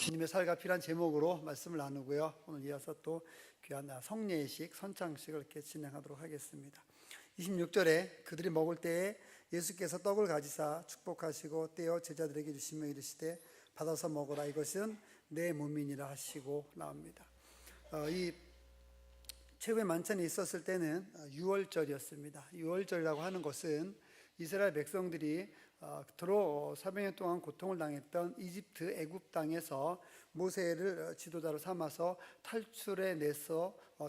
주님의 살과 피란 제목으로 말씀을 나누고요. 오늘 이어서 또 귀한 성례식, 선창식을 이렇게 진행하도록 하겠습니다. 26절에 그들이 먹을 때에 예수께서 떡을 가지사 축복하시고 떼어 제자들에게 주시며 이르시되 받아서 먹으라, 이것은 내 몸이니라 하시고 나옵니다. 이 최후의 만찬이 있었을 때는 유월절이었습니다. 유월절이라고 하는 것은 이스라엘 백성들이 그토록 400년 동안 고통을 당했던 이집트 애굽 땅에서 모세를 지도자로 삼아서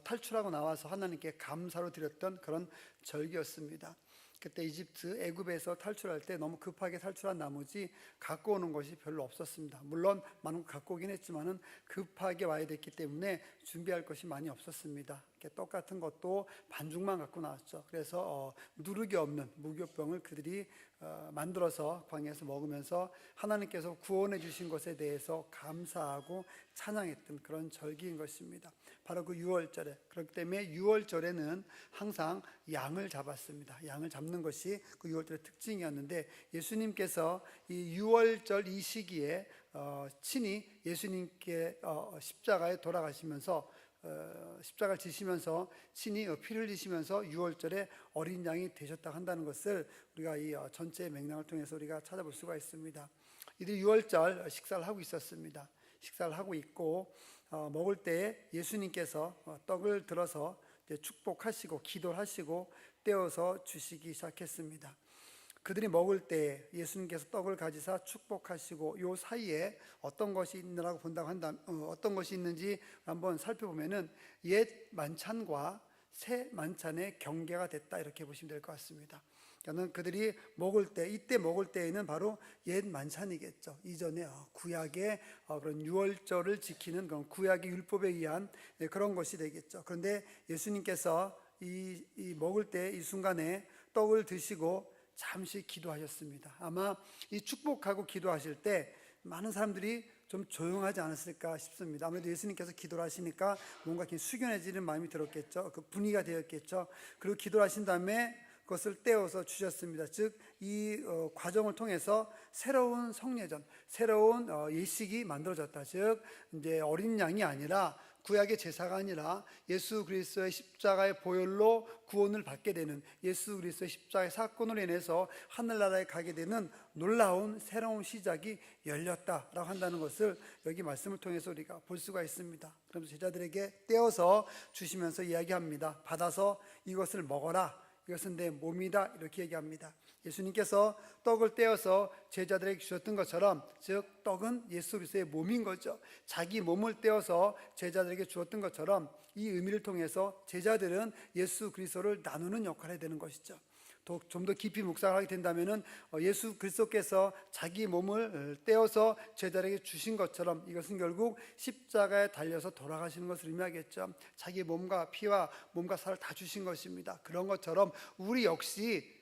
탈출하고 나와서 하나님께 감사로 드렸던 그런 절기였습니다. 그때 이집트 애굽에서 탈출할 때 너무 급하게 탈출한 나머지 갖고 오는 것이 별로 없었습니다. 물론 많은 거 갖고 오긴 했지만은 급하게 와야 됐기 때문에 준비할 것이 많이 없었습니다. 떡 같은 것도 반죽만 갖고 나왔죠. 그래서 누룩이 없는 무교병을 그들이 만들어서 광야에서 먹으면서 하나님께서 구원해 주신 것에 대해서 감사하고 찬양했던 그런 절기인 것입니다. 바로 그 유월절에, 그렇기 때문에 유월절에는 항상 양을 잡았습니다. 양을 잡는 것이 그 유월절의 특징이었는데, 예수님께서 이 유월절 이 시기에 친히 예수님께 십자가에 돌아가시면서 십자가를 지시면서 친히 피를 흘리시면서 유월절에 어린 양이 되셨다 한다는 것을 우리가 이 전체 맥락을 통해서 우리가 찾아볼 수가 있습니다. 이들이 유월절 식사를 하고 있었습니다. 식사를 하고 있고 먹을 때 예수님께서 떡을 들어서 축복하시고 기도를 하시고 떼어서 주시기 시작했습니다. 그들이 먹을 때 예수님께서 떡을 가지사 축복하시고 요 사이에 어떤 것이 있느라고 본다고 한다면 어떤 것이 있는지 한번 살펴보면은 옛 만찬과 새 만찬의 경계가 됐다, 이렇게 보시면 될 것 같습니다. 저는 그들이 먹을 때, 이때 먹을 때에는 바로 옛 만찬이겠죠. 이전에 구약의 그런 유월절을 지키는 그런 구약의 율법에 의한 그런 것이 되겠죠. 그런데 예수님께서 이 먹을 때 이 순간에 떡을 드시고 잠시 기도하셨습니다. 아마 이 축복하고 기도하실 때 많은 사람들이 좀 조용하지 않았을까 싶습니다. 아무래도 예수님께서 기도를 하시니까 뭔가 이렇게 숙연해지는 마음이 들었겠죠. 그 분위기가 되었겠죠. 그리고 기도를 하신 다음에 그것을 떼어서 주셨습니다. 즉, 이 과정을 통해서 새로운 성례전, 새로운 예식이 만들어졌다. 즉, 이제 어린 양이 아니라, 구약의 제사가 아니라 예수 그리스도의 십자가의 보혈로 구원을 받게 되는, 예수 그리스도의 십자가의 사건으로 인해서 하늘나라에 가게 되는 놀라운 새로운 시작이 열렸다라고 한다는 것을 여기 말씀을 통해서 우리가 볼 수가 있습니다. 그러면서 제자들에게 떼어서 주시면서 이야기합니다. 받아서 이것을 먹어라, 이것은 내 몸이다, 이렇게 얘기합니다. 예수님께서 떡을 떼어서 제자들에게 주셨던 것처럼, 즉 떡은 예수 그리스도의 몸인 거죠. 자기 몸을 떼어서 제자들에게 주었던 것처럼 이 의미를 통해서 제자들은 예수 그리스도를 나누는 역할을 해야 되는 것이죠. 좀 더 깊이 묵상을 하게 된다면 예수 그리스도께서 자기 몸을 떼어서 제자들에게 주신 것처럼 이것은 결국 십자가에 달려서 돌아가시는 것을 의미하겠죠. 자기 몸과 피와 몸과 살을 다 주신 것입니다. 그런 것처럼 우리 역시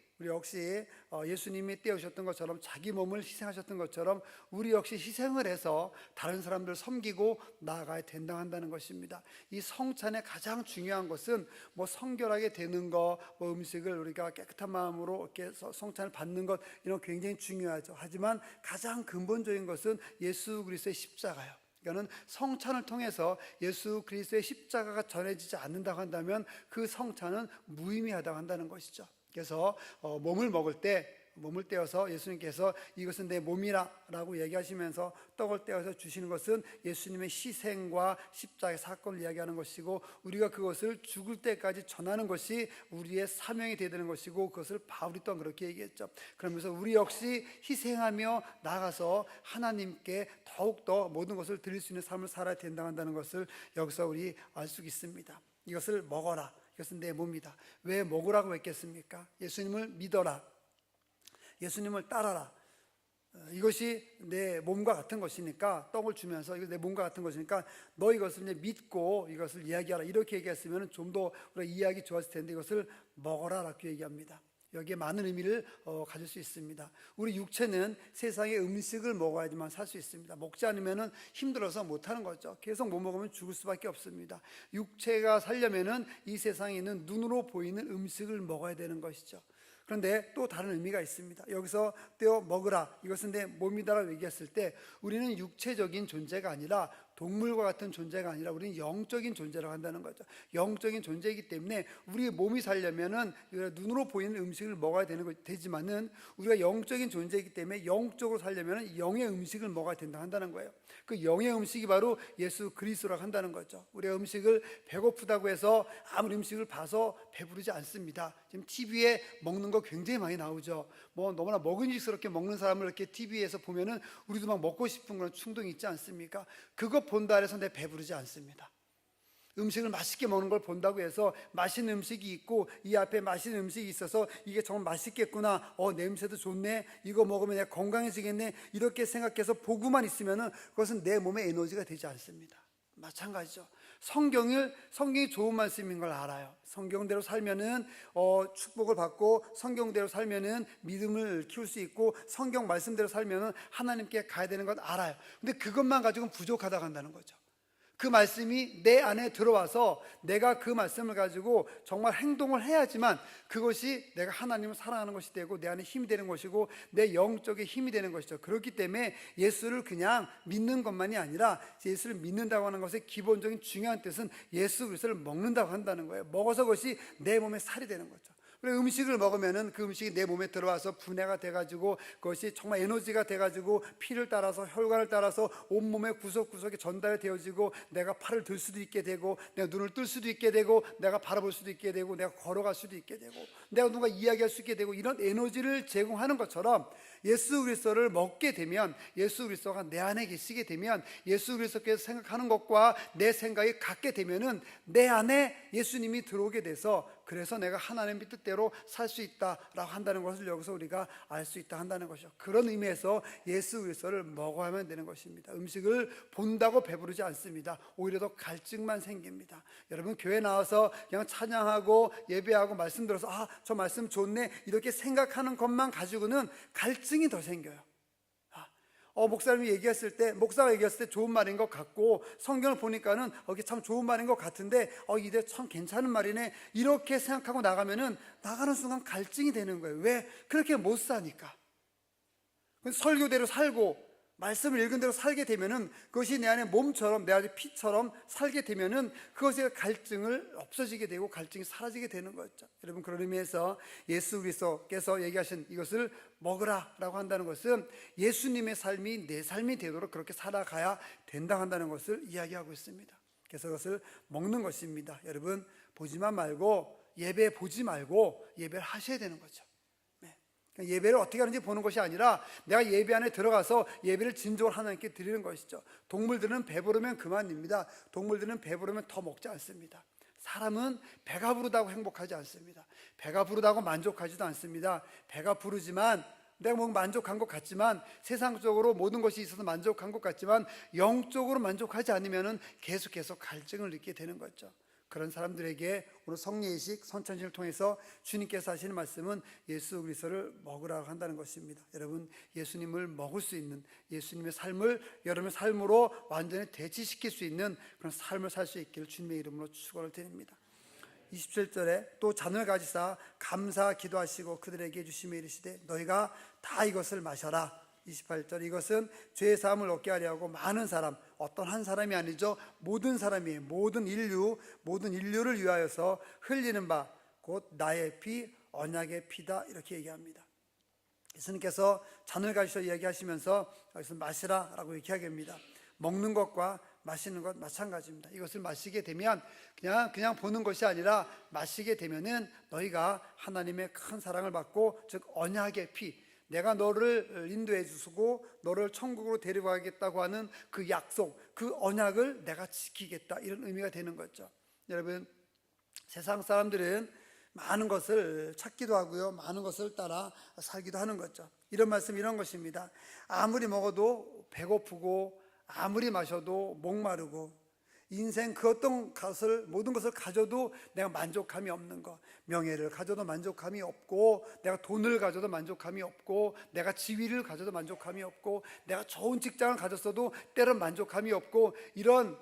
예수님이 떼어주셨던 것처럼, 자기 몸을 희생하셨던 것처럼 우리 역시 희생을 해서 다른 사람들을 섬기고 나아가야 된다는 것입니다. 이 성찬의 가장 중요한 것은 성결하게 되는 것, 음식을 우리가 깨끗한 마음으로 이렇게 성찬을 받는 것, 이런 거 굉장히 중요하죠. 하지만 가장 근본적인 것은 예수 그리스도의 십자가예요. 그러니까 성찬을 통해서 예수 그리스도의 십자가가 전해지지 않는다고 한다면 그 성찬은 무의미하다고 한다는 것이죠. 그래서 몸을 떼어서 예수님께서 이것은 내 몸이라 라고 얘기하시면서 떡을 떼어서 주시는 것은 예수님의 희생과 십자가의 사건을 이야기하는 것이고, 우리가 그것을 죽을 때까지 전하는 것이 우리의 사명이 되어야 되는 것이고, 그것을 바울이 또한 그렇게 얘기했죠. 그러면서 우리 역시 희생하며 나아가서 하나님께 더욱더 모든 것을 드릴 수 있는 삶을 살아야 된다는 것을 여기서 우리 알 수 있습니다. 이것을 먹어라, 이것은 내 몸이다. 왜 먹으라고 했겠습니까? 예수님을 믿어라, 예수님을 따라라. 이것이 내 몸과 같은 것이니까, 떡을 주면서 이거 내 몸과 같은 것이니까 너 이것을 이제 믿고 이것을 이야기하라, 이렇게 얘기했으면 좀 더 우리가 이해하기 좋았을 텐데 이것을 먹어라라고 얘기합니다. 여기에 많은 의미를 가질 수 있습니다. 우리 육체는 세상의 음식을 먹어야지만 살 수 있습니다. 먹지 않으면 힘들어서 못하는 거죠. 계속 못 먹으면 죽을 수밖에 없습니다. 육체가 살려면은 이 세상에 있는 눈으로 보이는 음식을 먹어야 되는 것이죠. 그런데 또 다른 의미가 있습니다. 여기서 떼어 먹으라, 이것은 내 몸이다라고 얘기했을 때 우리는 육체적인 존재가 아니라 동물과 같은 존재가 아니라 우리는 영적인 존재라고 한다는 거죠. 영적인 존재이기 때문에 우리 몸이 살려면은 눈으로 보이는 음식을 먹어야 되지만은 우리가 영적인 존재이기 때문에 영적으로 살려면은 영의 음식을 먹어야 된다 한다는 거예요. 그 영의 음식이 바로 예수 그리스도라고 한다는 거죠. 우리가 음식을 배고프다고 해서 아무리 음식을 봐서 배부르지 않습니다. 지금 TV에 먹는 거 굉장히 많이 나오죠. 뭐 너무나 먹음직스럽게 먹는 사람을 이렇게 TV에서 보면은 우리도 막 먹고 싶은 그런 충동이 있지 않습니까? 그거 본다 해서 내 배부르지 않습니다. 음식을 맛있게 먹는 걸 본다고 해서 맛있는 음식이 있고 이 앞에 맛있는 음식이 있어서 이게 정말 맛있겠구나, 냄새도 좋네, 이거 먹으면 내가 건강해지겠네, 이렇게 생각해서 보고만 있으면은 그것은 내 몸의 에너지가 되지 않습니다. 마찬가지죠. 성경이 좋은 말씀인 걸 알아요. 성경대로 살면은 축복을 받고, 성경대로 살면은 믿음을 키울 수 있고, 성경 말씀대로 살면은 하나님께 가야 되는 건 알아요. 근데 그것만 가지고는 부족하다고 한다는 거죠. 그 말씀이 내 안에 들어와서 내가 그 말씀을 가지고 정말 행동을 해야지만 그것이 내가 하나님을 사랑하는 것이 되고 내 안에 힘이 되는 것이고 내 영적인 힘이 되는 것이죠. 그렇기 때문에 예수를 그냥 믿는 것만이 아니라 예수를 믿는다고 하는 것의 기본적인 중요한 뜻은 예수 그리스도를 먹는다고 한다는 거예요. 먹어서 그것이 내 몸에 살이 되는 거죠. 음식을 먹으면은 그 음식이 내 몸에 들어와서 분해가 돼가지고 그것이 정말 에너지가 돼가지고 피를 따라서 혈관을 따라서 온몸의 구석구석에 전달되어지고 내가 팔을 들 수도 있게 되고 내가 눈을 뜰 수도 있게 되고 내가 바라볼 수도 있게 되고 내가 걸어갈 수도 있게 되고 내가 누가 이야기할 수 있게 되고 이런 에너지를 제공하는 것처럼 예수 그리스도를 먹게 되면, 예수 그리스도가 내 안에 계시게 되면, 예수 그리스도께서 생각하는 것과 내 생각이 같게 되면은 내 안에 예수님이 들어오게 돼서 그래서 내가 하나님의 뜻대로 살 수 있다라고 한다는 것을 여기서 우리가 알 수 있다 한다는 것이죠. 그런 의미에서 예수 그리스도를 먹어야만 되는 것입니다. 음식을 본다고 배부르지 않습니다. 오히려 더 갈증만 생깁니다. 여러분 교회 나와서 그냥 찬양하고 예배하고 말씀 들어서 저 말씀 좋네 이렇게 생각하는 것만 가지고는 갈증이 더 생겨요. 목사가 얘기했을 때 좋은 말인 것 같고 성경을 보니까는 이게 참 좋은 말인 것 같은데 이게 참 괜찮은 말이네 이렇게 생각하고 나가면은 나가는 순간 갈증이 되는 거예요. 왜? 그렇게 못 사니까. 설교대로 살고 말씀을 읽은 대로 살게 되면은 그것이 내 안에 몸처럼 내 안에 피처럼 살게 되면은 그것의 갈증을 없어지게 되고 갈증이 사라지게 되는 거죠. 여러분 그런 의미에서 예수 그리스도께서 얘기하신 이것을 먹으라라고 한다는 것은 예수님의 삶이 내 삶이 되도록 그렇게 살아가야 된다 한다는 것을 이야기하고 있습니다. 그래서 그것을 먹는 것입니다. 여러분 보지만 말고 예배 보지 말고 예배를 하셔야 되는 거죠. 예배를 어떻게 하는지 보는 것이 아니라 내가 예배 안에 들어가서 예배를 진정으로 하나님께 드리는 것이죠. 동물들은 배부르면 그만입니다. 동물들은 배부르면 더 먹지 않습니다. 사람은 배가 부르다고 행복하지 않습니다. 배가 부르다고 만족하지도 않습니다. 배가 부르지만 내가 뭐 만족한 것 같지만 세상적으로 모든 것이 있어서 만족한 것 같지만 영적으로 만족하지 않으면 계속해서 갈증을 느끼게 되는 거죠. 그런 사람들에게 오늘 성례의식 선천식을 통해서 주님께서 하시는 말씀은 예수 그리스도를 먹으라고 한다는 것입니다. 여러분 예수님을 먹을 수 있는 예수님의 삶을 여러분의 삶으로 완전히 대치시킬 수 있는 그런 삶을 살 수 있기를 주님의 이름으로 축원을 드립니다. 27절에 또 잔을 가지사 감사 기도하시고 그들에게 주시며 이르시되 너희가 다 이것을 마셔라. 28절 이것은 죄의 사함을 얻게 하려 하고 많은 사람, 어떤 한 사람이 아니죠, 모든 사람이에요. 모든 인류를 위하여서 흘리는 바 곧 나의 피 언약의 피다 이렇게 얘기합니다. 예수님께서 잔을 가지셔 이야기하시면서 여기서 마시라 라고 이렇게 이야기합니다. 먹는 것과 마시는 것 마찬가지입니다. 이것을 마시게 되면 그냥 보는 것이 아니라 마시게 되면은 너희가 하나님의 큰 사랑을 받고 즉 언약의 피, 내가 너를 인도해 주시고 너를 천국으로 데려가겠다고 하는 그 약속, 그 언약을 내가 지키겠다 이런 의미가 되는 거죠. 여러분 세상 사람들은 많은 것을 찾기도 하고요, 많은 것을 따라 살기도 하는 거죠. 이런 말씀 이런 것입니다. 아무리 먹어도 배고프고 아무리 마셔도 목마르고 인생 그 어떤 것을 모든 것을 가져도 내가 만족감이 없는 것, 명예를 가져도 만족감이 없고 내가 돈을 가져도 만족감이 없고 내가 지위를 가져도 만족감이 없고 내가 좋은 직장을 가졌어도 때론 만족감이 없고 이런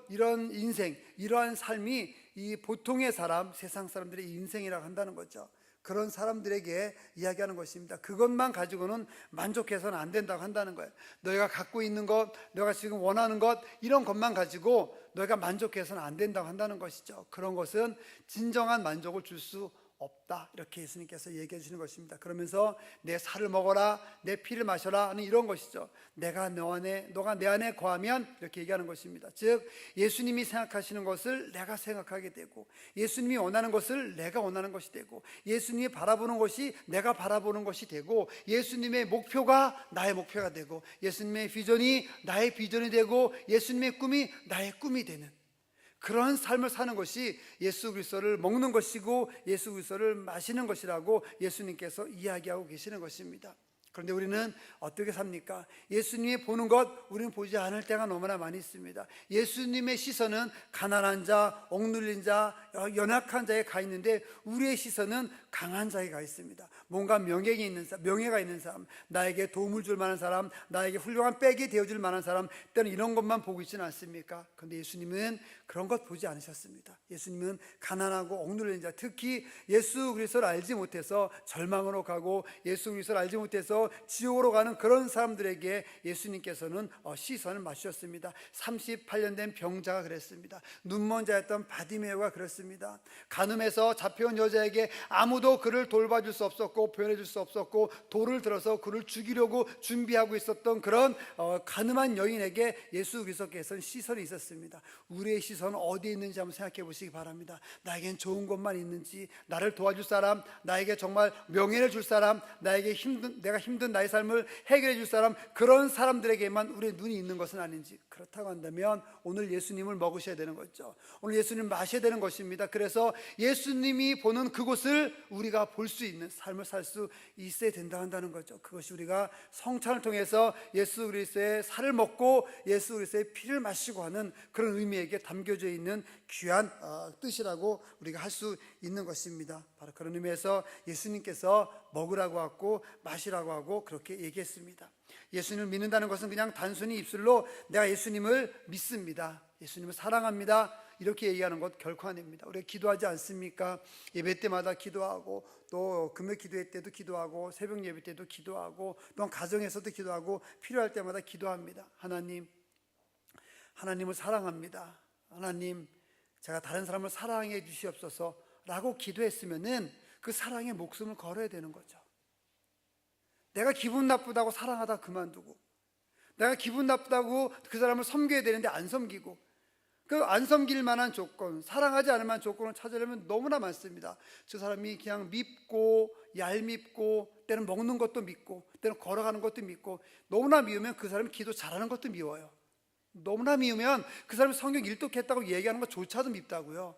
인생, 이러한 삶이 이 보통의 사람, 세상 사람들의 인생이라고 한다는 거죠. 그런 사람들에게 이야기하는 것입니다. 그것만 가지고는 만족해서는 안 된다고 한다는 거예요. 너희가 갖고 있는 것, 너희가 지금 원하는 것, 이런 것만 가지고 너희가 만족해서는 안 된다고 한다는 것이죠. 그런 것은 진정한 만족을 줄 수 없다, 이렇게 예수님께서 얘기해 주시는 것입니다. 그러면서 내 살을 먹어라, 내 피를 마셔라 하는 이런 것이죠. 너가 내 안에 거하면, 이렇게 얘기하는 것입니다. 즉 예수님이 생각하시는 것을 내가 생각하게 되고, 예수님이 원하는 것을 내가 원하는 것이 되고, 예수님이 바라보는 것이 내가 바라보는 것이 되고, 예수님의 목표가 나의 목표가 되고, 예수님의 비전이 나의 비전이 되고, 예수님의 꿈이 나의 꿈이 되는 그런 삶을 사는 것이 예수 그리스도를 먹는 것이고 예수 그리스도를 마시는 것이라고 예수님께서 이야기하고 계시는 것입니다. 그런데 우리는 어떻게 삽니까? 예수님이 보는 것 우리는 보지 않을 때가 너무나 많이 있습니다. 예수님의 시선은 가난한 자, 억눌린 자, 연약한 자에 가 있는데 우리의 시선은 강한 자에 가 있습니다. 뭔가 명예가 있는 사람, 나에게 도움을 줄 만한 사람, 나에게 훌륭한 백이 되어줄 만한 사람, 때는 이런 것만 보고 있지는 않습니까? 그런데 예수님은 그런 것 보지 않으셨습니다. 예수님은 가난하고 억눌린 자, 특히 예수 그리스도를 알지 못해서 절망으로 가고 예수 그리스도를 알지 못해서 지옥으로 가는 그런 사람들에게 예수님께서는 시선을 맞추셨습니다. 38년 된 병자가 그랬습니다. 눈먼 자였던 바디메오가 그랬습니다. 간음해서 잡혀온 여자에게 아무도 그를 돌봐줄 수 없었고 표현해줄 수 없었고 돌을 들어서 그를 죽이려고 준비하고 있었던 그런 간음한 여인에게 예수 그리스도께서는 시선이 있었습니다. 우리의 시선은 어디에 있는지 한번 생각해 보시기 바랍니다. 나에겐 좋은 것만 있는지, 나를 도와줄 사람, 나에게 정말 명예를 줄 사람, 나에게 내가 힘든 나의 삶을 해결해 줄 사람, 그런 사람들에게만 우리의 눈이 있는 것은 아닌지. 그렇다고 한다면 오늘 예수님을 먹으셔야 되는 거죠. 오늘 예수님 마셔야 되는 것입니다. 그래서 예수님이 보는 그곳을 우리가 볼 수 있는 삶을 살 수 있어야 된다 한다는 거죠. 그것이 우리가 성찬을 통해서 예수 그리스도의 살을 먹고 예수 그리스도의 피를 마시고 하는 그런 의미에게 담겨져 있는 귀한 뜻이라고 우리가 할 수 있는 것입니다. 바로 그런 의미에서 예수님께서 먹으라고 하고 마시라고 하고 그렇게 얘기했습니다. 예수님을 믿는다는 것은 그냥 단순히 입술로 내가 예수님을 믿습니다, 예수님을 사랑합니다, 이렇게 얘기하는 것 결코 아닙니다. 우리가 기도하지 않습니까? 예배 때마다 기도하고, 또 금요 기도회 때도 기도하고, 새벽 예배 때도 기도하고, 또 가정에서도 기도하고, 필요할 때마다 기도합니다. 하나님을 사랑합니다. 하나님, 제가 다른 사람을 사랑해 주시옵소서 라고 기도했으면은 그 사랑에 목숨을 걸어야 되는 거죠. 내가 기분 나쁘다고 사랑하다 그만두고, 내가 기분 나쁘다고 그 사람을 섬겨야 되는데 안 섬기고, 그 안 섬길 만한 조건, 사랑하지 않을 만한 조건을 찾으려면 너무나 많습니다. 저 사람이 그냥 밉고 얄밉고, 때는 먹는 것도 밉고, 때는 걸어가는 것도 밉고, 너무나 미우면 그 사람이 기도 잘하는 것도 미워요. 너무나 미우면 그 사람이 성경 일독했다고 얘기하는 것조차도 밉다고요.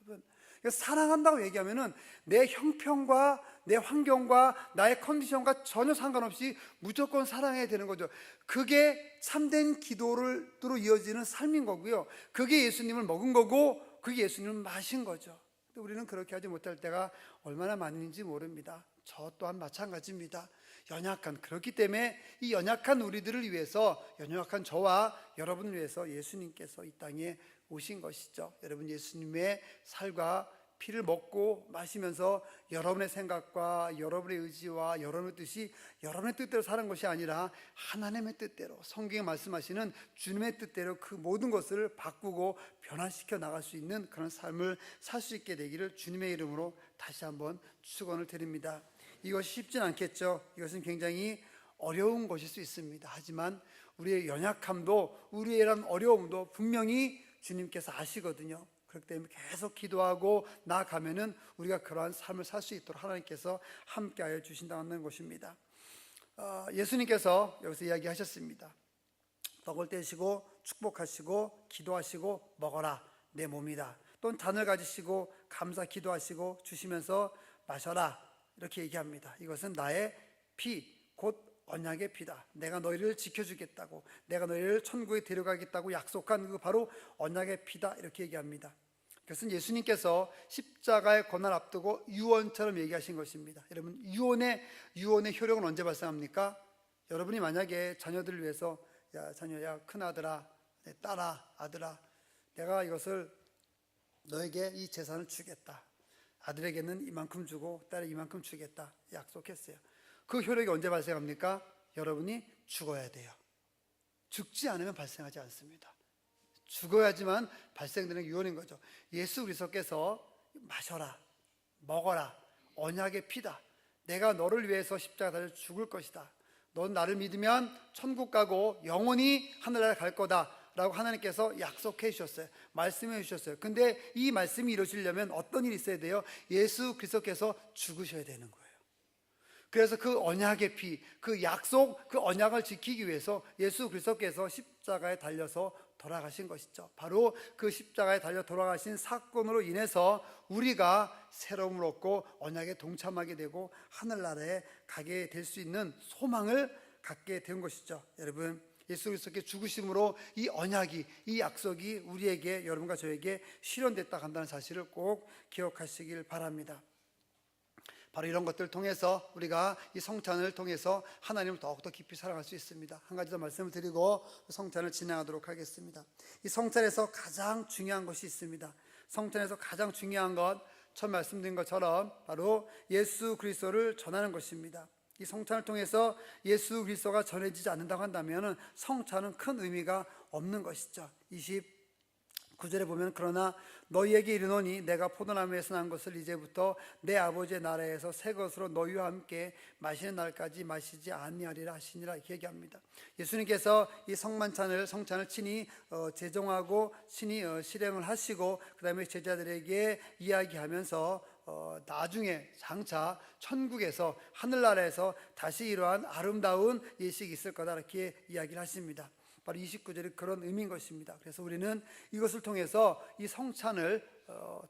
여러분, 사랑한다고 얘기하면은 내 형편과 내 환경과 나의 컨디션과 전혀 상관없이 무조건 사랑해야 되는 거죠. 그게 참된 기도로 이어지는 삶인 거고요. 그게 예수님을 먹은 거고, 그게 예수님을 마신 거죠. 근데 우리는 그렇게 하지 못할 때가 얼마나 많은지 모릅니다. 저 또한 마찬가지입니다. 그렇기 때문에 이 연약한 우리들을 위해서, 연약한 저와 여러분을 위해서 예수님께서 이 땅에 오신 것이죠. 여러분, 예수님의 살과 피를 먹고 마시면서 여러분의 생각과 여러분의 의지와 여러분의 뜻이 여러분의 뜻대로 사는 것이 아니라 하나님의 뜻대로, 성경에 말씀하시는 주님의 뜻대로 그 모든 것을 바꾸고 변화시켜 나갈 수 있는 그런 삶을 살 수 있게 되기를 주님의 이름으로 다시 한번 축원을 드립니다. 이것이 쉽진 않겠죠. 이것은 굉장히 어려운 것일 수 있습니다. 하지만 우리의 연약함도, 우리의 이런 어려움도 분명히 주님께서 아시거든요. 그렇기 때문에 계속 기도하고 나아가면은 우리가 그러한 삶을 살 수 있도록 하나님께서 함께하여 주신다는 것입니다. 예수님께서 여기서 이야기하셨습니다. 떡을 떼시고 축복하시고 기도하시고 먹어라, 내 몸이다. 또는 잔을 가지시고 감사 기도하시고 주시면서 마셔라, 이렇게 얘기합니다. 이것은 나의 피, 곧 언약의 피다. 내가 너희를 지켜주겠다고, 내가 너희를 천국에 데려가겠다고 약속한 그 바로 언약의 피다, 이렇게 얘기합니다. 그것은 예수님께서 십자가의 고난 앞두고 유언처럼 얘기하신 것입니다. 여러분, 유언의 효력은 언제 발생합니까? 여러분이 만약에 자녀들을 위해서, 야 자녀야, 큰아들아, 내 딸아, 아들아, 내가 이것을 너에게 이 재산을 주겠다, 아들에게는 이만큼 주고 딸에 이만큼 주겠다 약속했어요. 그 효력이 언제 발생합니까? 여러분이 죽어야 돼요. 죽지 않으면 발생하지 않습니다. 죽어야지만 발생되는 유언인 거죠. 예수 그리스도께서 마셔라, 먹어라, 언약의 피다. 내가 너를 위해서 십자가 달려 죽을 것이다. 넌 나를 믿으면 천국 가고 영원히 하늘나라에 갈 거다 라고 하나님께서 약속해 주셨어요. 말씀해 주셨어요. 근데 이 말씀이 이루어지려면 어떤 일이 있어야 돼요? 예수 그리스도께서 죽으셔야 되는 거예요. 그래서 그 언약의 피, 그 약속, 그 언약을 지키기 위해서 예수 그리스도께서 십자가에 달려서 돌아가신 것이죠. 바로 그 십자가에 달려 돌아가신 사건으로 인해서 우리가 새로움을 얻고 언약에 동참하게 되고 하늘나라에 가게 될 수 있는 소망을 갖게 된 것이죠. 여러분, 예수 그리스도께 죽으심으로 이 언약이, 이 약속이 우리에게, 여러분과 저에게 실현됐다 한다는 사실을 꼭 기억하시길 바랍니다. 바로 이런 것들을 통해서 우리가 이 성찬을 통해서 하나님을 더욱더 깊이 사랑할 수 있습니다. 한 가지 더 말씀을 드리고 성찬을 진행하도록 하겠습니다. 이 성찬에서 가장 중요한 것이 있습니다. 성찬에서 가장 중요한 것, 처음 말씀드린 것처럼 바로 예수 그리스도를 전하는 것입니다. 이 성찬을 통해서 예수 그리스도가 전해지지 않는다고 한다면 성찬은 큰 의미가 없는 것이죠. 29절에 보면 그러나 너희에게 이르노니 내가 포도나무에서 난 것을 이제부터 내 아버지의 나라에서 새 것으로 너희와 함께 마시는 날까지 마시지 아니하리라 하시니라 이렇게 얘기합니다. 예수님께서 이 성찬을 친히 제정하고 친히 실행을 하시고 그 다음에 제자들에게 이야기하면서 나중에 장차 천국에서 하늘나라에서 다시 이러한 아름다운 예식이 있을 거다 이렇게 이야기를 하십니다. 바로 29절이 그런 의미인 것입니다. 그래서 우리는 이것을 통해서 이 성찬을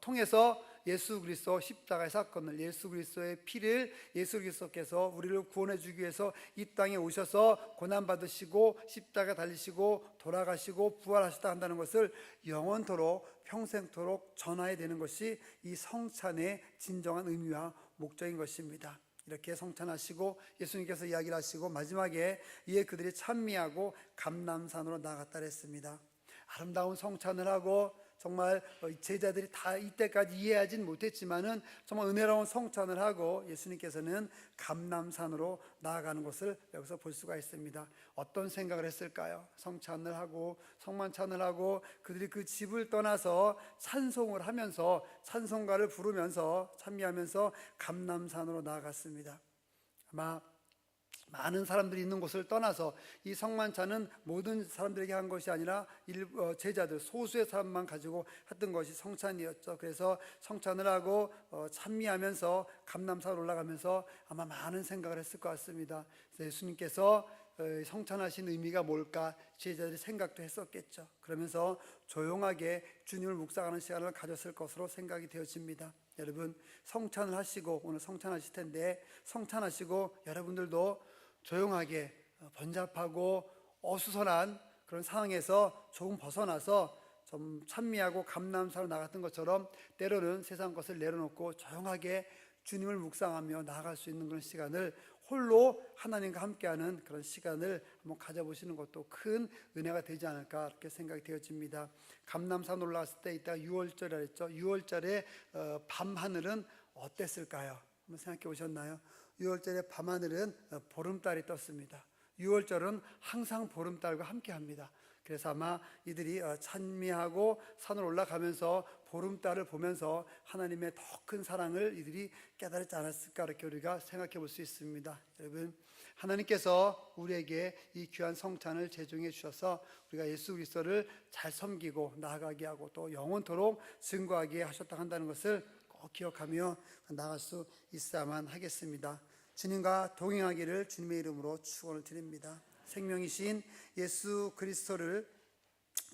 통해서 예수 그리스도 십자가의 사건을, 예수 그리스도의 피를, 예수 그리스도께서 우리를 구원해 주기 위해서 이 땅에 오셔서 고난받으시고 십자가 달리시고 돌아가시고 부활하셨다 한다는 것을 영원토록 평생토록 전해야 되는 것이 이 성찬의 진정한 의미와 목적인 것입니다. 이렇게 성찬하시고 예수님께서 이야기를 하시고 마지막에 이에 그들이 찬미하고 감람산으로 나아갔다 했습니다. 아름다운 성찬을 하고 정말 제자들이 다 이때까지 이해하진 못했지만은 정말 은혜로운 성찬을 하고 예수님께서는 감람산으로 나아가는 것을 여기서 볼 수가 있습니다. 어떤 생각을 했을까요? 성찬을 하고 성만찬을 하고 그들이 그 집을 떠나서 찬송을 하면서 찬송가를 부르면서 찬미하면서 감람산으로 나아갔습니다. 아마 많은 사람들이 있는 곳을 떠나서 이 성만찬은 모든 사람들에게 한 것이 아니라 제자들 소수의 사람만 가지고 했던 것이 성찬이었죠. 그래서 성찬을 하고 찬미하면서 감람산으로 올라가면서 아마 많은 생각을 했을 것 같습니다. 예수님께서 성찬하신 의미가 뭘까 제자들이 생각도 했었겠죠. 그러면서 조용하게 주님을 묵상하는 시간을 가졌을 것으로 생각이 되어집니다. 여러분, 성찬을 하시고 오늘 성찬하실 텐데 성찬하시고 여러분들도 조용하게 번잡하고 어수선한 그런 상황에서 조금 벗어나서 좀 찬미하고 감람산으로 나갔던 것처럼 때로는 세상 것을 내려놓고 조용하게 주님을 묵상하며 나아갈 수 있는 그런 시간을 홀로 하나님과 함께하는 그런 시간을 한번 가져보시는 것도 큰 은혜가 되지 않을까 이렇게 생각이 되어집니다. 감람산 올라갔을 때 이따 6월절이라 했죠. 6월절에 밤하늘은 어땠을까요? 한번 생각해 보셨나요? 6월절에 밤하늘은 보름달이 떴습니다. 6월절은 항상 보름달과 함께합니다. 그래서 아마 이들이 찬미하고 산을 올라가면서 보름달을 보면서 하나님의 더 큰 사랑을 이들이 깨달지 않았을까 이렇게 우리가 생각해 볼 수 있습니다. 여러분, 하나님께서 우리에게 이 귀한 성찬을 제공해 주셔서 우리가 예수 그리스도를 잘 섬기고 나아가게 하고 또 영원토록 증거하게 하셨다 한다는 것을 꼭 기억하며 나아갈 수 있어야만 하겠습니다. 주님과 동행하기를 주님의 이름으로 축원을 드립니다. 생명이신 예수 그리스도를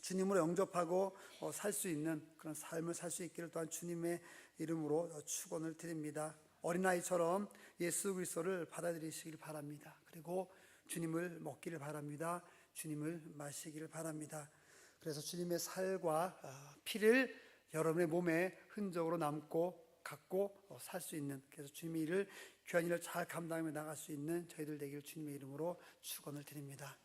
주님으로 영접하고 살 수 있는 그런 삶을 살 수 있기를 또한 주님의 이름으로 축원을 드립니다. 어린아이처럼 예수 그리스도를 받아들이시길 바랍니다. 그리고 주님을 먹기를 바랍니다. 주님을 마시기를 바랍니다. 그래서 주님의 살과 피를 여러분의 몸에 흔적으로 남고 갖고 살 수 있는, 그래서 주님의 일을 귀한 일을 잘 감당하며 나갈 수 있는 저희들 되기를 주님의 이름으로 축원을 드립니다.